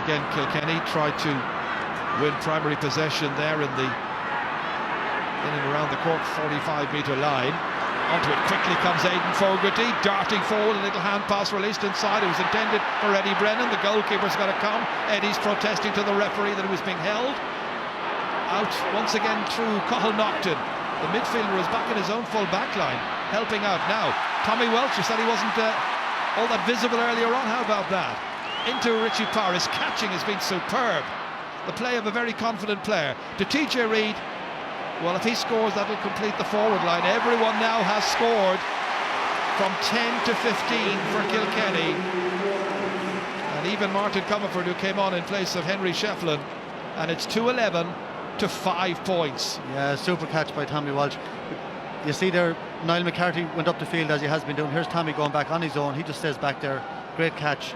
again, Kilkenny tried to win primary possession there in and around the Cork 45-metre line. Onto it quickly comes Aidan Fogarty, darting forward, a little hand pass released inside. It was intended for Eddie Brennan. The goalkeeper's got to come. Eddie's protesting to the referee that it was being held. Out once again through Cahill. The midfielder is back in his own full back line, helping out now. Tommy Welch, who said he wasn't all that visible earlier on. How about that? Into Richie Power. His catching has been superb. The play of a very confident player. To TJ Reid, well, if he scores, that'll complete the forward line. Everyone now has scored from 10 to 15 for Kilkenny. And even Martin Comerford, who came on in place of Henry Shefflin. And it's 2-11 to 5 points. Yeah, super catch by Tommy Walsh. You see there, Niall McCarthy went up the field as he has been doing. Here's Tommy going back on his own. He just stays back there. Great catch.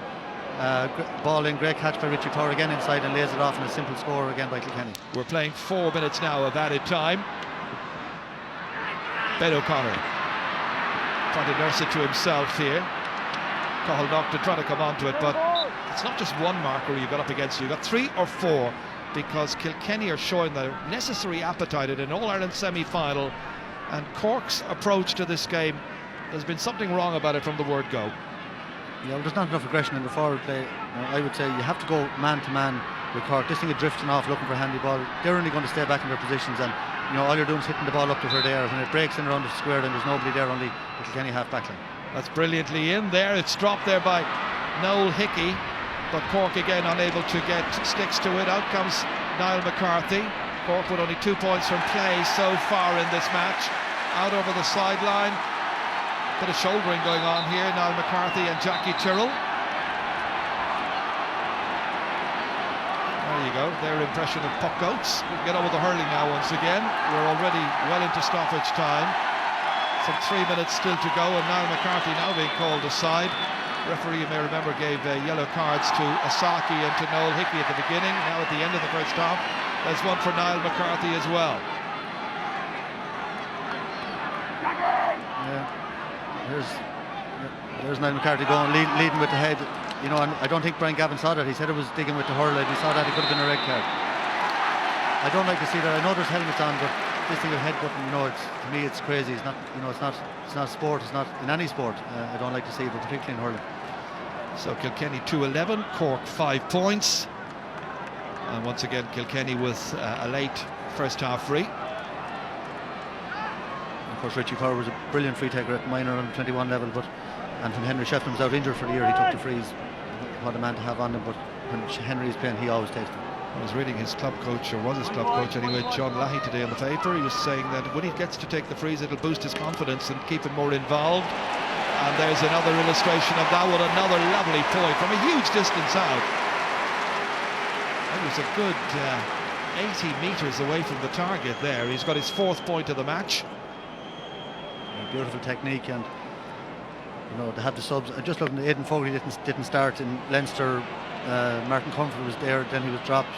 Ball in, great catch by Richie Power again inside and lays it off, and a simple score again by Kilkenny. We're playing 4 minutes now of added time. Ben O'Connor trying to nurse it to himself here. Cahill trying to come onto it, but it's not just one marker you've got up against you. You've got 3 or 4, because Kilkenny are showing the necessary appetite in an All-Ireland semi-final, and Cork's approach to this game, there's been something wrong about it from the word go. Yeah, well, there's not enough aggression in the forward play. I would say you have to go man to man with Cork. This thing is drifting off, looking for a handy ball. They're only going to stay back in their positions, and all you're doing is hitting the ball up to where they are. When it breaks in around the square, then there's nobody there, only the Kilkenny half back line. That's brilliantly in there. It's dropped there by Noel Hickey, but Cork again unable to get sticks to it. Out comes Niall McCarthy. Cork with only 2 points from play so far in this match. Out over the sideline. Bit of shouldering going on here, Niall McCarthy and Jackie Tyrrell. There you go, their impression of puck goats. We can get on with the hurling now once again. We're already well into stoppage time. Some 3 minutes still to go, and Niall McCarthy now being called aside. Referee, you may remember, gave yellow cards to Asaki and to Noel Hickey at the beginning. Now at the end of the first half, there's one for Niall McCarthy as well. Yeah. There's Niall McCarthy going, leading with the head. And I don't think Brian Gavin saw that. He said it was digging with the hurl. If he saw that, it could have been a red card. I don't like to see that. I know there's helmets on, but this thing of headbutting, to me, it's crazy. It's not, it's not sport. It's not in any sport. I don't like to see it, but particularly in hurling. So Kilkenny 2-11, Cork 5 points, and once again Kilkenny with a late first half free. Of course, Richie Power was a brilliant free taker at minor under 21 level, and when Henry Shefflin was out injured for the year, he took the frees. What a man to have on him, but when Henry is playing, he always takes them. I was reading his club coach, or was his club coach anyway, John Lahey, today on the paper. He was saying that when he gets to take the frees, it'll boost his confidence and keep him more involved. And there's another illustration of that one, another lovely point from a huge distance out. It was a good 80 metres away from the target there. He's got his 4th point of the match. Beautiful technique, and they have the subs. Just looking at Aidan Fogarty didn't start in Leinster. Martin Comfort was there, then he was dropped.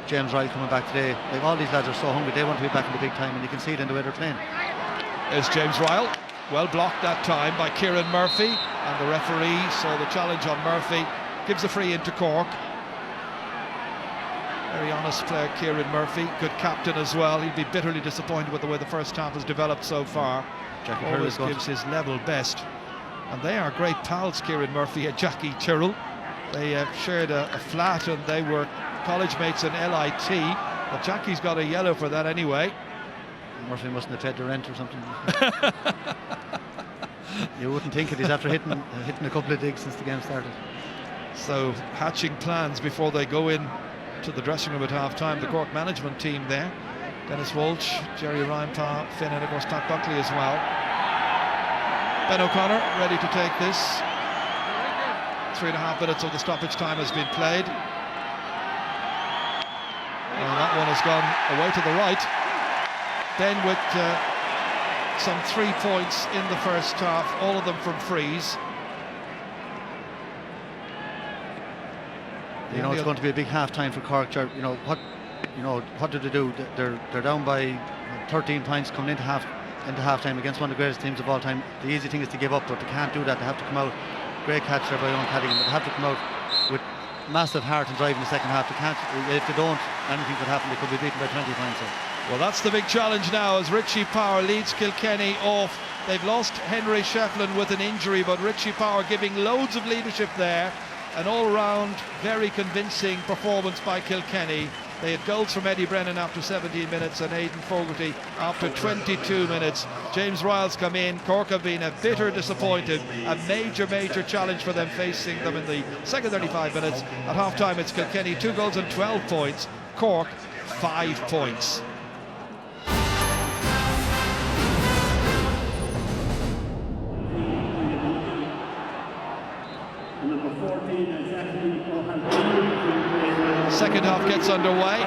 James Ryle coming back today. Like, all these lads are so hungry, they want to be back in the big time, and you can see it in the way they're playing. There's James Ryle, well blocked that time by Kieran Murphy, and the referee saw the challenge on Murphy, gives a free into Cork. Very honest player, Kieran Murphy, good captain as well. He'd be bitterly disappointed with the way the first half has developed so far. Jackie always gives his level best. And they are great pals, Kieran Murphy and Jackie Tyrrell. They shared a flat, and they were college mates in LIT. But Jackie's got a yellow for that anyway. Murphy mustn't have paid the rent or something. You wouldn't think it. He's after hitting a couple of digs since the game started. So hatching plans before they go in to the dressing room at half-time. The Cork management team there. Dennis Walsh, Jerry Ryan, Finn, and of course Pat Buckley as well. Ben O'Connor ready to take this. 3.5 minutes of the stoppage time has been played. And that one has gone away to the right. Ben with some 3 points in the first half, all of them from frees. It's going to be a big half-time for Cork. What did they do? They're down by 13 points coming into half-time against one of the greatest teams of all time. The easy thing is to give up, but they can't do that. They have to come out. Great catch there by Owen Cadigan, but they have to come out with massive heart and drive in the second half. If they don't, anything could happen. They could be beaten by 20 points. Well, that's the big challenge now as Richie Power leads Kilkenny off. They've lost Henry Shefflin with an injury, but Richie Power giving loads of leadership there. An all-round, very convincing performance by Kilkenny. They had goals from Eddie Brennan after 17 minutes and Aidan Fogarty after 22 minutes. James Ryles come in. Cork have been a bitter disappointed. A major challenge for them facing them in the second 35 minutes. At half-time it's Kilkenny 2 goals and 12 points. Cork 5 points. Second half gets underway,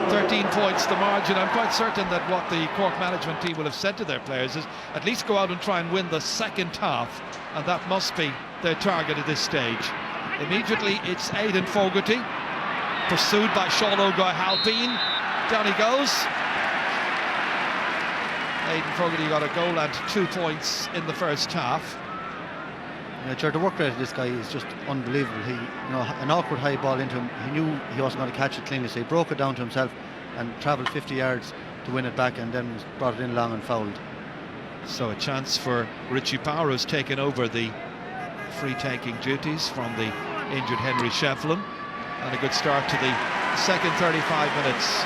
13 points the margin. I'm quite certain that what the Cork management team will have said to their players is at least go out and try and win the second half, and that must be their target at this stage. Immediately it's Aidan Fogarty, pursued by Sean O'Guy-Halpine. Down he goes. Aidan Fogarty got a goal and 2 points in the first half. The work rate of this guy is just unbelievable. An awkward high ball into him. He knew he wasn't going to catch it cleanly, so he broke it down to himself and travelled 50 yards to win it back, and then brought it in long and fouled. So a chance for Richie Power, who's taken over the free-taking duties from the injured Henry Shefflin, and a good start to the second 35 minutes.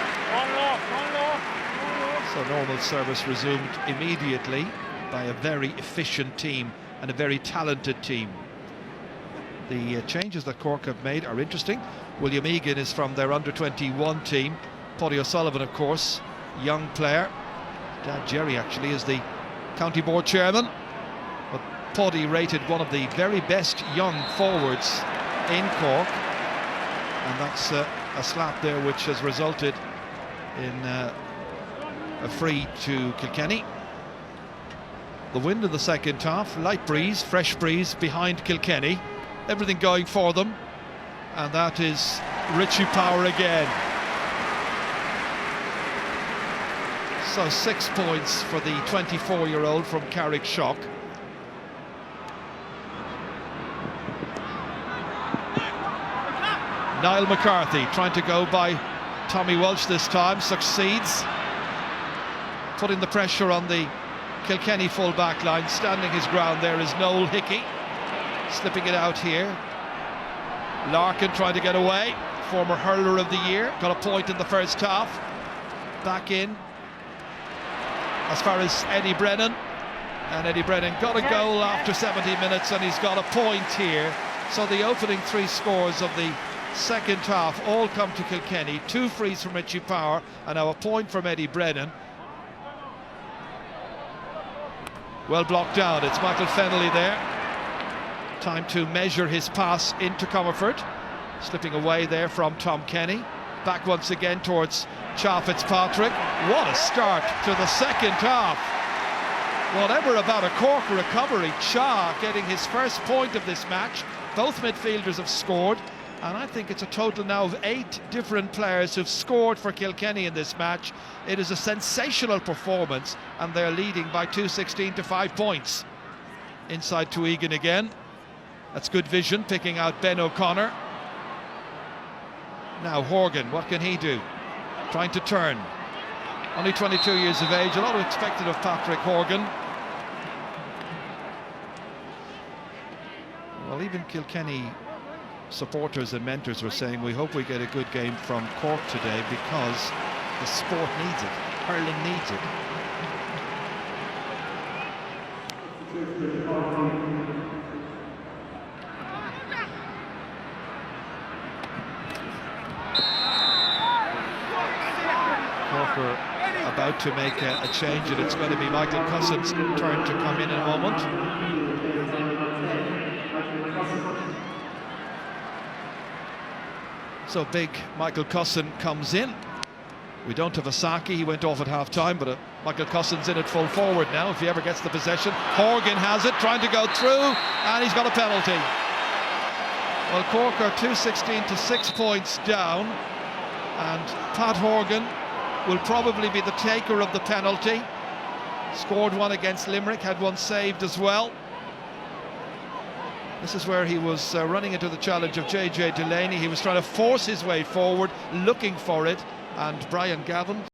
So normal service resumed immediately by a very efficient team and a very talented team. The changes that Cork have made are interesting. William Egan is from their under-21 team. Paddy O'Sullivan, of course, young player. Dad Jerry actually is the county board chairman, but Paddy rated one of the very best young forwards in Cork, and that's a slap there which has resulted in a free to Kilkenny. The wind in the second half, light breeze, fresh breeze behind Kilkenny, everything going for them, and that is Richie Power again. So 6 points for the 24-year-old from Carrickshock. Niall McCarthy trying to go by Tommy Walsh this time, succeeds, putting the pressure on the Kilkenny full back line. Standing his ground there is Noel Hickey, slipping it out here. Larkin trying to get away, former hurler of the year, got a point in the first half. Back in as far as Eddie Brennan, and Eddie Brennan got a goal after 70 minutes, and he's got a point here. So the opening 3 scores of the second half all come to Kilkenny. 2 frees from Richie Power and now a point from Eddie Brennan. Well blocked down, it's Michael Fennelly there. Time to measure his pass into Comerford. Slipping away there from Tom Kenny. Back once again towards Cha Fitzpatrick. What a start to the second half. Whatever about a Cork recovery. Cha getting his first point of this match. Both midfielders have scored, and I think it's a total now of 8 different players who've scored for Kilkenny in this match. It is a sensational performance, and they're leading by 2-16 to 5 points. Inside to Egan again. That's good vision, picking out Ben O'Connor. Now Horgan, what can he do? Trying to turn. Only 22 years of age, a lot expected of Patrick Horgan. Well, even Kilkenny supporters and mentors were saying, we hope we get a good game from Cork today because the sport needs it, hurling needs it. Cork are about to make a change, and it's going to be Michael Cussin's turn to come in a moment. So big Michael Cussin comes in. We don't have a Saki, he went off at half-time, but Michael Cussin's in at full forward now if he ever gets the possession. Horgan has it, trying to go through, and he's got a penalty. Well, Cork are 2-16 to 6 points down, and Pat Horgan will probably be the taker of the penalty. Scored one against Limerick, had one saved as well. This is where he was running into the challenge of JJ Delaney. He was trying to force his way forward, looking for it, and Brian Gavin